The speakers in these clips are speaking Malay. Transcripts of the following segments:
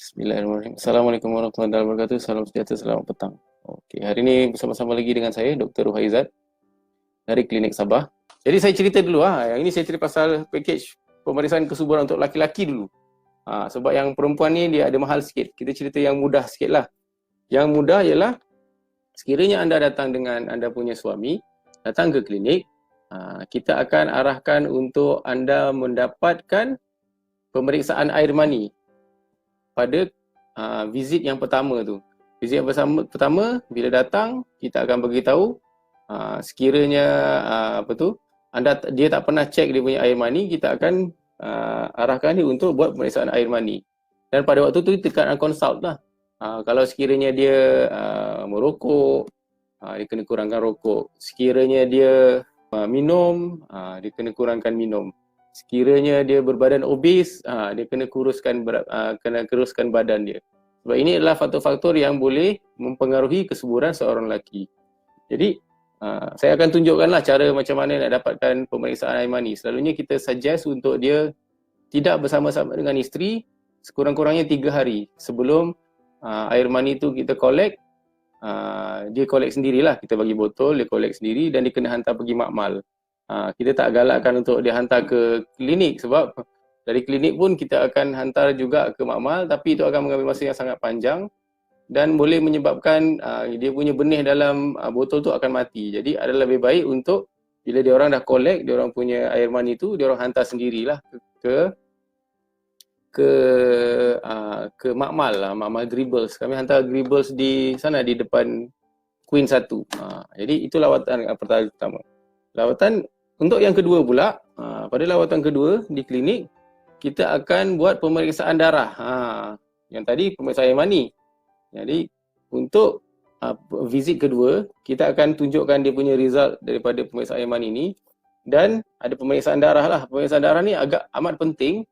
Bismillahirrahmanirrahim. Assalamualaikum warahmatullahi wabarakatuh. Salam sejahtera, selamat petang. Okey, hari ini bersama-sama lagi dengan saya Dr. Ruhaizat dari Klinik Sabah. Jadi saya cerita dulu yang ini saya cerita pasal package pemeriksaan kesuburan untuk laki-laki dulu. Sebab yang perempuan ni dia ada mahal sikit. Kita cerita yang mudah sikitlah. Yang mudah ialah sekiranya anda datang dengan anda punya suami, datang ke klinik, kita akan arahkan untuk anda mendapatkan pemeriksaan air mani pada visit yang pertama tu. Visit yang pertama bila datang kita akan beritahu sekiranya dia tak pernah cek dia punya air mani, kita akan arahkan dia untuk buat pemeriksaan air mani. Dan pada waktu tu tekanan consult lah. Kalau sekiranya dia merokok, dia kena kurangkan rokok. Sekiranya dia minum, dia kena kurangkan minum. Sekiranya dia berbadan obes, dia kena kuruskan badan dia. Sebab ini adalah faktor-faktor yang boleh mempengaruhi kesuburan seorang lelaki. Jadi saya akan tunjukkanlah cara macam mana nak dapatkan pemeriksaan air mani. Selalunya kita suggest untuk dia tidak bersama-sama dengan isteri sekurang-kurangnya 3 hari sebelum air mani tu kita collect. Dia collect sendirilah, kita bagi botol, dia collect sendiri dan dia kena hantar pergi makmal. Kita tak galakkan untuk dia hantar ke klinik sebab dari klinik pun kita akan hantar juga ke makmal, tapi itu akan mengambil masa yang sangat panjang dan boleh menyebabkan dia punya benih dalam botol tu akan mati. Jadi adalah lebih baik untuk bila dia orang dah collect dia orang punya air mani tu, dia orang hantar sendirilah ke makmal lah, makmal Gribbles. Kami hantar Gribbles di sana di depan Queen 1. Jadi itu lawatan pertama. Lawatan untuk yang kedua pula, pada lawatan kedua di klinik, kita akan buat pemeriksaan darah. Yang tadi pemeriksaan air mani. Jadi untuk visit kedua, kita akan tunjukkan dia punya result daripada pemeriksaan air mani ni. Dan ada pemeriksaan darah lah. Pemeriksaan darah ni agak amat penting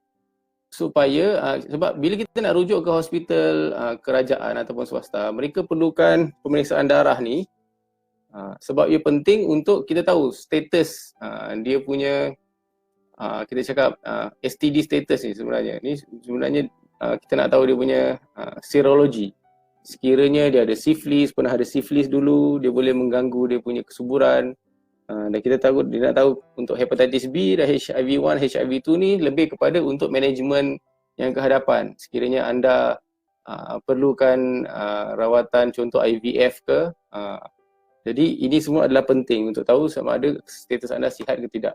supaya, sebab bila kita nak rujuk ke hospital kerajaan ataupun swasta, mereka perlukan pemeriksaan darah ni. Sebab ia penting untuk kita tahu status dia punya kita cakap STD status ni sebenarnya. Ni sebenarnya kita nak tahu dia punya serologi. Sekiranya dia ada syphilis, pernah ada syphilis dulu, dia boleh mengganggu dia punya kesuburan. Dan kita tahu dia nak tahu untuk hepatitis B dan HIV1, HIV2 ni lebih kepada untuk management yang kehadapan. Sekiranya anda perlukan rawatan contoh IVF ke, jadi ini semua adalah penting untuk tahu sama ada status anda sihat ke tidak.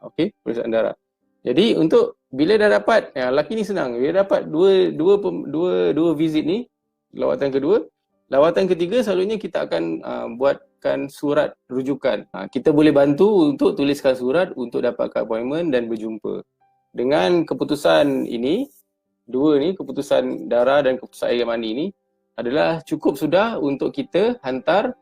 Okey, pemeriksaan darah. Jadi untuk bila dah dapat, lelaki ni senang. Bila dapat dua visit ni, lawatan kedua, lawatan ketiga selalunya kita akan buatkan surat rujukan. Kita boleh bantu untuk tuliskan surat untuk dapatkan appointment dan berjumpa. Dengan keputusan ini, dua ni, keputusan darah dan keputusan air mani ni adalah cukup sudah untuk kita hantar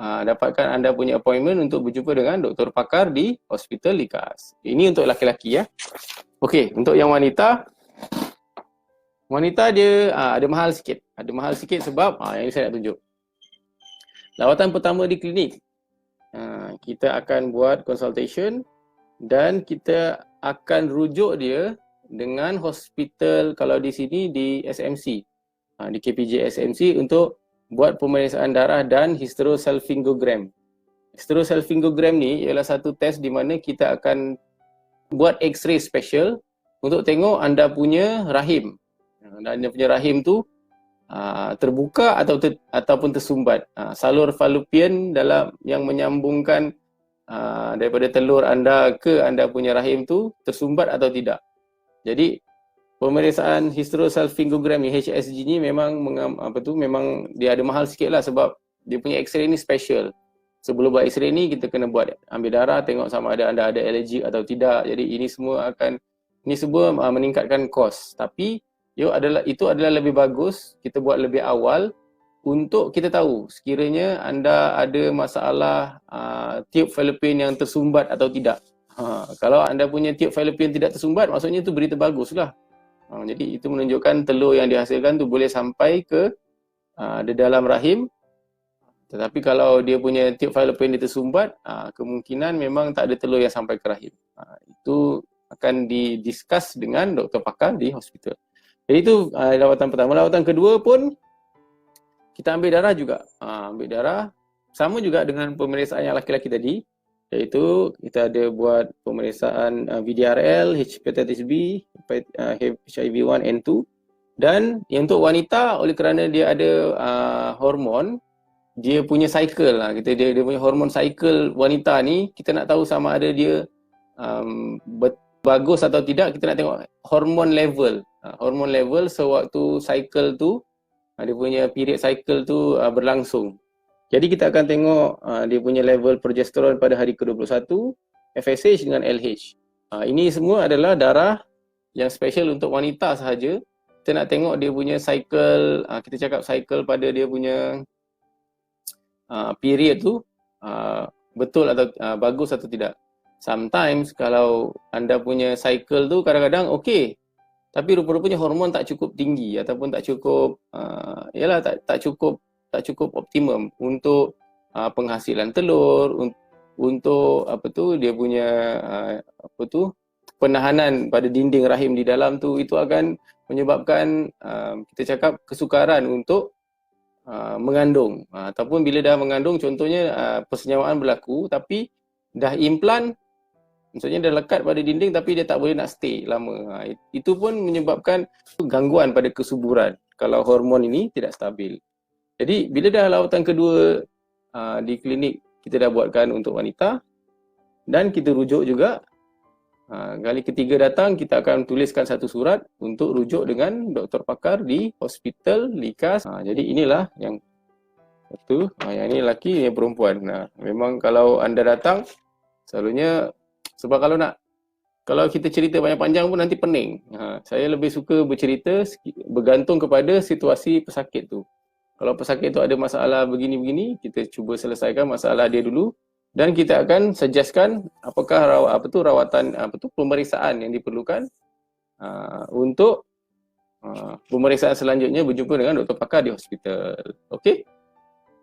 dapatkan anda punya appointment untuk berjumpa dengan doktor pakar di Hospital Likas. Ini untuk laki-laki ya. Okey, untuk yang wanita dia ada mahal sikit. Ada mahal sikit sebab yang ini saya nak tunjuk. Lawatan pertama di klinik, kita akan buat consultation dan kita akan rujuk dia dengan hospital, kalau di sini di SMC, di KPJ SMC untuk buat pemeriksaan darah dan hysterosalpingogram. Hysterosalpingogram ni ialah satu test di mana kita akan buat X-ray special untuk tengok anda punya rahim. Anda punya rahim tu terbuka ataupun tersumbat. Salur fallopian dalam yang menyambungkan daripada telur anda ke anda punya rahim tu tersumbat atau tidak. Jadi pemeriksaan hysterosalpingogram ni, HSG ni memang memang dia ada mahal sikit lah sebab dia punya X-ray ni special. Sebelum buat X-ray ni kita kena ambil darah, tengok sama ada anda ada allergi atau tidak. Jadi ini semua meningkatkan kos. Tapi itu adalah lebih bagus kita buat lebih awal untuk kita tahu sekiranya anda ada masalah tube fallopian yang tersumbat atau tidak. Kalau anda punya tube fallopian tidak tersumbat, maksudnya itu berita bagus lah. Jadi itu menunjukkan telur yang dihasilkan tu boleh sampai ke di dalam rahim. Tetapi kalau dia punya tube fallopian dia tersumbat, kemungkinan memang tak ada telur yang sampai ke rahim. Itu akan didiskus dengan doktor pakar di hospital. Jadi itu lawatan pertama. Lawatan kedua pun kita ambil darah juga. Ambil darah sama juga dengan pemeriksaan yang laki-laki tadi, iaitu kita ada buat pemeriksaan VDRL, hepatitis B, HIV 1 and 2. Dan yang untuk wanita, oleh kerana dia ada hormon, dia punya cycle lah, dia punya hormon cycle wanita ni, kita nak tahu sama ada dia bagus atau tidak, kita nak tengok hormon level. Hormon level sewaktu cycle tu, dia punya period cycle tu berlangsung. Jadi kita akan tengok dia punya level progesteron pada hari ke-21, FSH dengan LH. Ini semua adalah darah yang special untuk wanita sahaja. Kita nak tengok dia punya cycle, kita cakap cycle pada dia punya period tu betul atau bagus atau tidak. Sometimes kalau anda punya cycle tu kadang-kadang okey, tapi rupa-rupanya hormon tak cukup tinggi ataupun tak cukup tak cukup optimum untuk penghasilan telur, untuk dia punya penahanan pada dinding rahim di dalam tu, itu akan menyebabkan kita cakap kesukaran untuk mengandung. Ataupun bila dah mengandung, contohnya persenyawaan berlaku tapi dah implan, maksudnya dah lekat pada dinding tapi dia tak boleh nak stay lama. Itu pun menyebabkan gangguan pada kesuburan kalau hormon ini tidak stabil. Jadi bila dah lawatan kedua di klinik kita dah buatkan untuk wanita, dan kita rujuk juga, kali ketiga datang kita akan tuliskan satu surat untuk rujuk dengan doktor pakar di hospital Likas. Jadi inilah yang satu, yang ini lelaki, yang perempuan. Memang kalau anda datang, selalunya, sebab kalau kita cerita banyak panjang pun nanti pening. Saya lebih suka bercerita bergantung kepada situasi pesakit tu. Kalau pesakit tu ada masalah begini-begini, kita cuba selesaikan masalah dia dulu, dan kita akan suggestkan apakah rawatan, pemeriksaan yang diperlukan untuk pemeriksaan selanjutnya berjumpa dengan doktor pakar di hospital. Okey?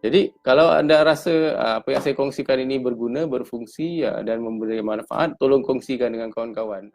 Jadi kalau anda rasa apa yang saya kongsikan ini berguna, berfungsi dan memberi manfaat, tolong kongsikan dengan kawan-kawan.